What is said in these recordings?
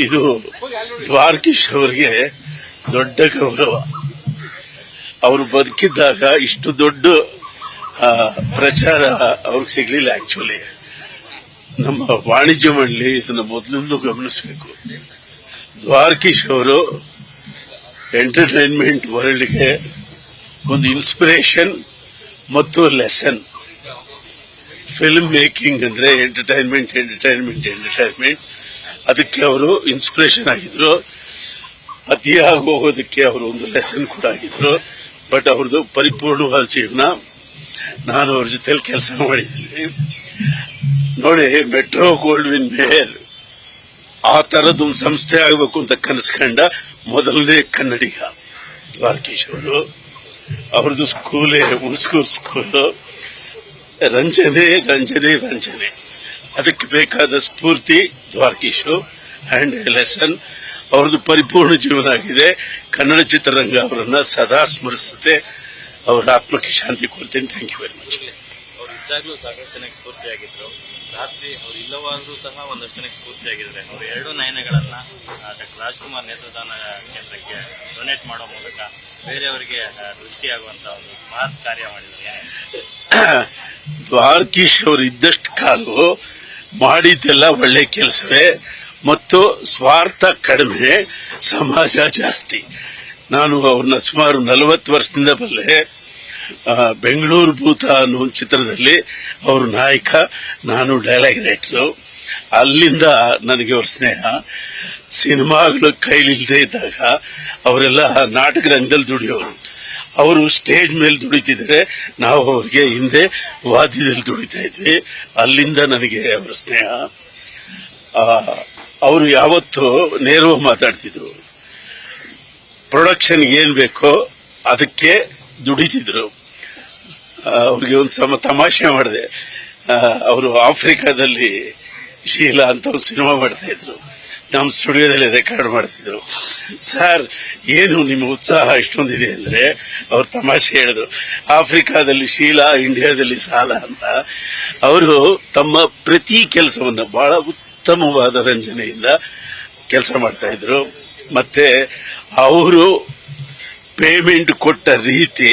ಇದು ದ್ವಾರಕೀಶ್ ಅವರಿಗೆ ದೊಡ್ಡ ಗೌರವ. ಅವರು ಬದುಕಿದ್ದಾಗ ಇಷ್ಟು ದೊಡ್ಡ ಪ್ರಚಾರ ಅವ್ರಿಗೆ ಸಿಗ್ಲಿಲ್ಲ. ಆಕ್ಚುಲಿ ನಮ್ಮ ವಾಣಿಜ್ಯ ಮಂಡಳಿ ಇದನ್ನ ಮೊದಲಿಂದ ಗಮನಿಸಬೇಕು. ದ್ವಾರಕೀಶ್ ಅವರು ಎಂಟರ್ಟೈನ್ಮೆಂಟ್ ವರ್ಲ್ಡ್ಗೆ ಒಂದು ಇನ್ಸ್ಪಿರೇಷನ್ ಮತ್ತು ಲೆಸನ್. ಫಿಲ್ಮ್ ಮೇಕಿಂಗ್ ಅಂದ್ರೆ ಎಂಟರ್ಟೈನ್ಮೆಂಟ್ ಅದಕ್ಕೆ ಅವರು ಇನ್ಸ್ಪಿರೇಷನ್ ಆಗಿದ್ರು. ಅತಿಯಾಗಿ ಹೋಗೋದಕ್ಕೆ ಅವರು ಒಂದು ಲೆಸನ್ ಕೂಡ ಆಗಿದ್ರು. ಬಟ್ ಅವ್ರದ್ದು ಪರಿಪೂರ್ಣವಾದ ಜೀವನ. ನಾನು ಅವ್ರ ಜೊತೆಲಿ ಕೆಲಸ ಮಾಡಿದ್ದೀನಿ ನೋಡಿ. ಮೆಟ್ರೋ ಗೋಲ್ಡ್ವಿನ್ ಮೇಯರ್ ಆ ತರದೊಂದು ಸಂಸ್ಥೆ ಆಗಬೇಕು ಅಂತ ಕನಸ್ಕೊಂಡ ಮೊದಲನೇ ಕನ್ನಡಿಗ ದ್ವಾರಕೀಶ್ ಅವರು. ಅವ್ರದ್ದು ಸ್ಕೂಲೇ ಹುಣಸ್ಕೂರು ಸ್ಕೂಲು. ರಂಜನೆ ಅದಕ್ಕೆ ಬೇಕಾದ ಸ್ಫೂರ್ತಿ ದ್ವಾರಕೀಶು ಅಂಡ್ ಲೆಸನ್. ಅವ್ರದ್ದು ಪರಿಪೂರ್ಣ ಜೀವನ ಆಗಿದೆ. ಕನ್ನಡ ಚಿತ್ರರಂಗ ಅವರನ್ನ ಸದಾ ಸ್ಮರಿಸುತ್ತೆ. ಅವರ ಆತ್ಮಕ್ಕೆ ಶಾಂತಿ ಕೊಡ್ತೇನೆ. Thank you very much. ಅವ್ರು ಇದ್ದಾಗಲೂ ಸಾಕಷ್ಟು ಜನಕ್ಕೆ ಸ್ಫೂರ್ತಿಯಾಗಿದ್ರು. ರಾತ್ರಿ ಅವ್ರು ಇಲ್ಲವಾದ್ರೂ ಸಹ ಒಂದಷ್ಟು ಜನಕ್ಕೆ ಸ್ಫೂರ್ತಿಯಾಗಿದ್ದಾರೆ. ಅವರು 2 ನಯನಗಳನ್ನ ಡಾಕ್ಟರ್ ರಾಜ್ಕುಮಾರ್ ನೇತ್ರದಾನ ಕೇಂದ್ರಕ್ಕೆ ಡೊನೇಟ್ ಮಾಡೋ ಮೂಲಕ ಬೇರೆಯವರಿಗೆ ದೃಷ್ಟಿಯಾಗುವಂತ ಒಂದು ಮಹತ್ ಕಾರ್ಯ ಮಾಡಿದ್ದಾರೆ. ದ್ವಾರಕೀಶ್ ಅವರು ಇದ್ದಷ್ಟು ಕಾಲು ಮಾಡಿದ್ದೆಲ್ಲ ಒಳ್ಳೆ ಕೆಲಸವೇ ಮತ್ತು ಸ್ವಾರ್ಥ ಕಡಿಮೆ, ಸಮಾಜ ಜಾಸ್ತಿ. ನಾನು ಅವ್ರನ್ನ ಸುಮಾರು 40 ವರ್ಷದಿಂದ ಬಲ್ಲೆ. ಬೆಂಗಳೂರು ಭೂತ ಅನ್ನೋ ಒಂದು ಚಿತ್ರದಲ್ಲಿ ಅವರು ನಾಯಕ, ನಾನು ಡೈಲಾಗ್ ರೈಟರು. ಅಲ್ಲಿಂದ ನನಗೆ ಅವ್ರ ಸ್ನೇಹ. ಸಿನಿಮಾಗಳು ಕೈಲಿಲ್ಲದೆ ಇದ್ದಾಗ ಅವರೆಲ್ಲ ನಾಟಕ ರಂಗದಲ್ಲಿ ದುಡಿಯೋರು. ಅವರು ಸ್ಟೇಜ್ ಮೇಲೆ ದುಡಿತಿದ್ರೆ ನಾವು ಅವ್ರಿಗೆ ಹಿಂದೆ ವಾದ್ಯದಲ್ಲಿ ದುಡಿತಾ ಇದ್ವಿ. ಅಲ್ಲಿಂದ ನನಗೆ ಅವರ ಸ್ನೇಹ. ಅವರು ಯಾವತ್ತೂ ನೇರವಾಗಿ ಮಾತಾಡ್ತಿದ್ರು. ಪ್ರೊಡಕ್ಷನ್ ಏನ್ ಬೇಕೋ ಅದಕ್ಕೆ ದುಡಿತಿದ್ರು. ಅವ್ರಿಗೆ ಒಂದು ತಮಾಷೆ ಮಾಡಿದೆ. ಅವರು ಆಫ್ರಿಕಾದಲ್ಲಿ ಶೀಲಾ ಅಂತ ಒಂದು ಸಿನಿಮಾ ಮಾಡ್ತಾ ಇದ್ರು. ನಮ್ಮ ಸ್ಟುಡಿಯೋದಲ್ಲಿ ರೆಕಾರ್ಡ್ ಮಾಡ್ತಿದ್ರು. ಸರ್, ಏನು ನಿಮ್ಮ ಉತ್ಸಾಹ ಇಷ್ಟೊಂದಿದೆ ಅಂದ್ರೆ ಅವ್ರು ತಮಾಷೆ ಹೇಳಿದ್ರು, ಆಫ್ರಿಕಾದಲ್ಲಿ ಶೀಲಾ, ಇಂಡಿಯಾದಲ್ಲಿ ಸಾಲ ಅಂತ. ಅವರು ತಮ್ಮ ಪ್ರತಿ ಕೆಲಸವನ್ನ ಬಹಳ ಉತ್ತಮವಾದ ರಂಜನೆಯಿಂದ ಕೆಲಸ ಮಾಡ್ತಾ ಇದ್ರು. ಮತ್ತೆ ಅವರು ಪೇಮೆಂಟ್ ಕೊಟ್ಟ ರೀತಿ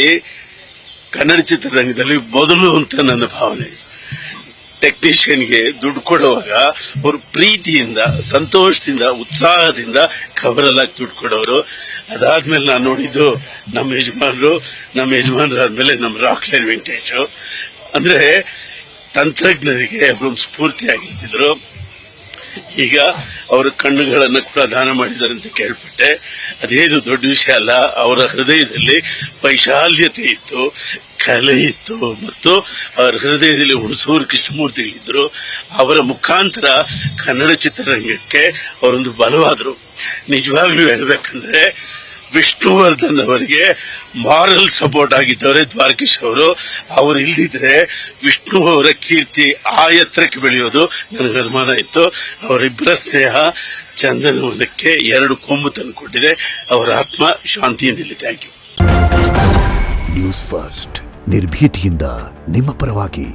ಕನ್ನಡ ಚಿತ್ರರಂಗದಲ್ಲಿ ಮೊದಲು ಅಂತ ನನ್ನ ಭಾವನೆ. ಟೆಕ್ನಿಷಿಯನ್ಗೆ ದುಡ್ಡು ಕೊಡುವಾಗ ಅವರು ಪ್ರೀತಿಯಿಂದ, ಸಂತೋಷದಿಂದ, ಉತ್ಸಾಹದಿಂದ ಖಬರಲ್ಲಾಗಿ ದುಡ್ಡು ಕೊಡೋರು. ಅದಾದ್ಮೇಲೆ ನಾನು ನೋಡಿದ್ದು ನಮ್ಮ ಯಜಮಾನರಾದ್ಮೇಲೆ ನಮ್ಮ ರಾಕ್ಲೈನ್ ವೆಂಕಟೇಶ್. ಅಂದ್ರೆ ತಂತ್ರಜ್ಞರಿಗೆ ಅವರೊಂದು ಸ್ಫೂರ್ತಿಯಾಗಿರ್ತಿದ್ರು. ಈಗ ಅವರ ಕಣ್ಣುಗಳನ್ನು ಕೂಡ ದಾನ ಮಾಡಿದ್ದಾರೆ ಅಂತ ಕೇಳ್ಪಟ್ಟೆ. ಅದೇನು ದೊಡ್ಡ ವಿಷಯ ಅಲ್ಲ. ಅವರ ಹೃದಯದಲ್ಲಿ ವೈಶಾಲ್ಯತೆ ಇತ್ತು, ಕಲೆ ಇತ್ತು ಮತ್ತು ಅವರ ಹೃದಯದಲ್ಲಿ ಹುಣಸೂರು ಕೃಷ್ಣಮೂರ್ತಿಗಳಿದ್ರು. ಅವರ ಮುಖಾಂತರ ಕನ್ನಡ ಚಿತ್ರರಂಗಕ್ಕೆ ಅವರೊಂದು ಬಲವಾದರು. ನಿಜವಾಗ್ಲೂ ಹೇಳಬೇಕಂದ್ರೆ ವಿಷ್ಣುವರ್ಧನ್ ಅವರಿಗೆ ಮಾರಲ್ ಸಪೋರ್ಟ್ ಆಗಿದ್ದವರೇ ದ್ವಾರಕೀಶ್ ಅವರು. ಅವರು ಇಲ್ಲಿದ್ರೆ ವಿಷ್ಣು ಅವರ ಕೀರ್ತಿ ಆ ಎತ್ತರಕ್ಕೆ ಬೆಳೆಯೋದು ನನಗೆ ಅನುಮಾನ ಇತ್ತು. ಅವರಿಬ್ಬರ ಸ್ನೇಹ ಚಂದನವನಕ್ಕೆ 2 ಕೊಂಬು ತಂದುಕೊಟ್ಟಿದೆ. ಅವರ ಆತ್ಮ ಶಾಂತಿಯಿಂದಿರಲಿ. Thank you. ನ್ಯೂಸ್ ಫಸ್ಟ್, ನಿರ್ಭೀತಿಯಿಂದ ನಿಮ್ಮ ಪರವಾಗಿ.